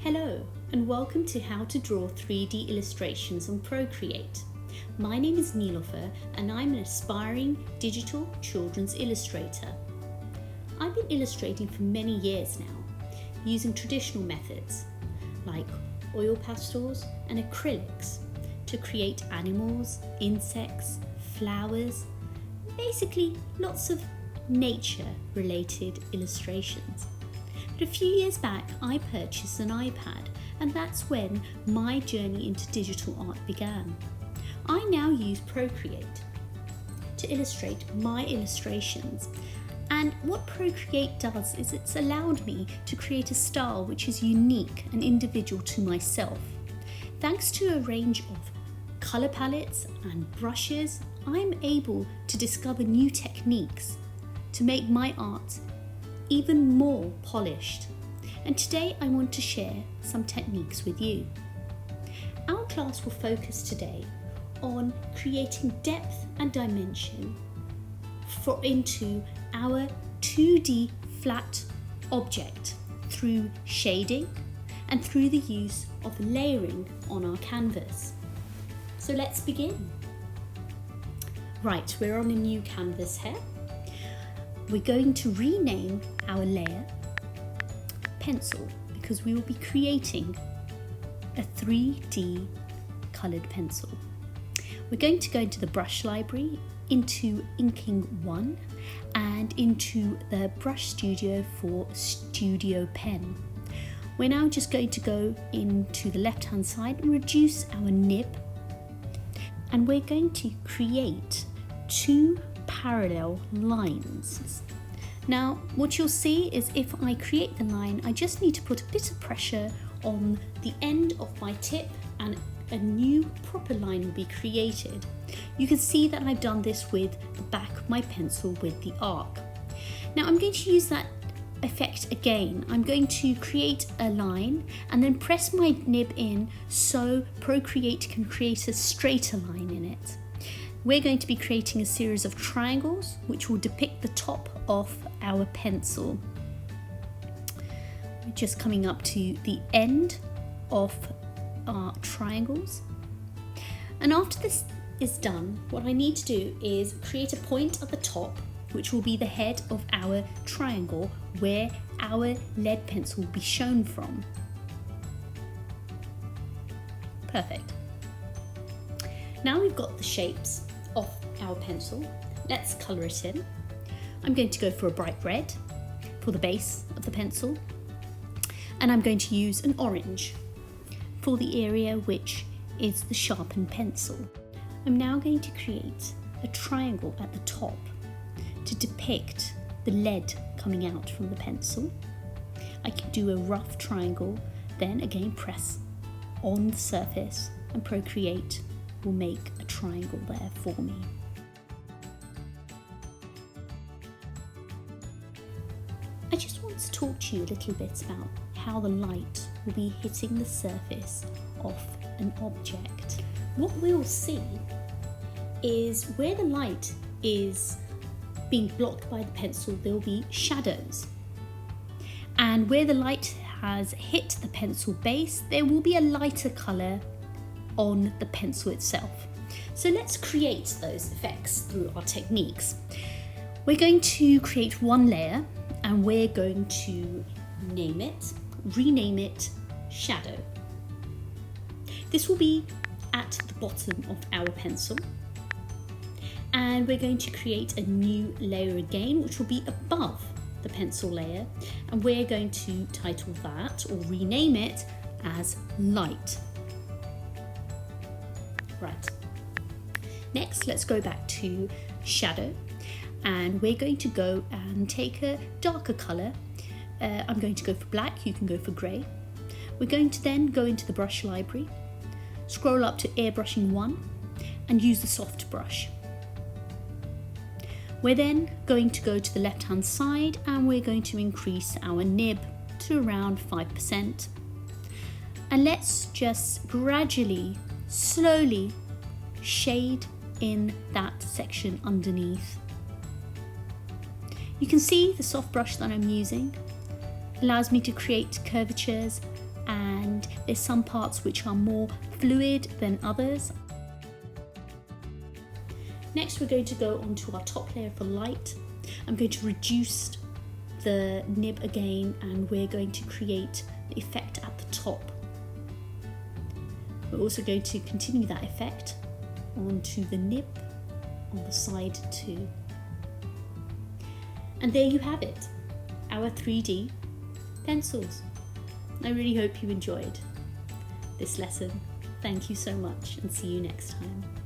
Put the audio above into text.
Hello and welcome to How to Draw 3D Illustrations on Procreate. My name is Neelofar and I'm an aspiring digital children's illustrator. I've been illustrating for many years now, using traditional methods like oil pastels and acrylics to create animals, insects, flowers, basically lots of nature-related illustrations. But a few years back, I purchased an iPad, and that's when my journey into digital art began. I now use Procreate to illustrate my illustrations, and what Procreate does is it's allowed me to create a style which is unique and individual to myself. Thanks to a range of colour palettes and brushes, I'm able to discover new techniques to make my art even more polished. And today I want to share some techniques with you. Our class will focus today on creating depth and dimension into our 2D flat object through shading and through the use of layering on our canvas. So let's begin. Right, we're on a new canvas here. We're going to rename our layer pencil because we will be creating a 3D coloured pencil. We're going to go into the brush library, into Inking 1 and into the brush studio for Studio Pen. We're now just going to go into the left hand side and reduce our nib, and we're going to create two parallel lines. Now what you'll see is if I create the line, I just need to put a bit of pressure on the end of my tip and a new proper line will be created. You can see that I've done this with the back of my pencil with the arc. Now I'm going to use that effect again. I'm going to create a line and then press my nib in so Procreate can create a straighter line in it. We're going to be creating a series of triangles which will depict the top of our pencil. We're just coming up to the end of our triangles. And after this is done, what I need to do is create a point at the top which will be the head of our triangle where our lead pencil will be shown from. Perfect. Now we've got the shapes of our pencil, let's colour it in. I'm going to go for a bright red for the base of the pencil, and I'm going to use an orange for the area which is the sharpened pencil. I'm now going to create a triangle at the top to depict the lead coming out from the pencil. I can do a rough triangle, then again press on the surface and Procreate will make a triangle there for me. I just want to talk to you a little bit about how the light will be hitting the surface of an object. What we'll see is where the light is being blocked by the pencil, there will be shadows. And where the light has hit the pencil base, there will be a lighter colour on the pencil itself. So let's create those effects through our techniques. We're going to create one layer and we're going to rename it shadow. This will be at the bottom of our pencil, and we're going to create a new layer again which will be above the pencil layer, and we're going to title that or rename it as light. Right. Next, let's go back to shadow and we're going to go and take a darker colour. I'm going to go for black, you can go for grey. We're going to then go into the brush library, scroll up to airbrushing 1 and use the soft brush. We're then going to go to the left hand side and we're going to increase our nib to around 5%. And let's just gradually, slowly shade in that section underneath. You can see the soft brush that I'm using allows me to create curvatures and there's some parts which are more fluid than others. Next, we're going to go onto our top layer for light. I'm going to reduce the nib again, and we're going to create the effect at the top. We're also going to continue that effect onto the nib on the side too. And there you have it, our 3D pencils. I really hope you enjoyed this lesson. Thank you so much, and see you next time.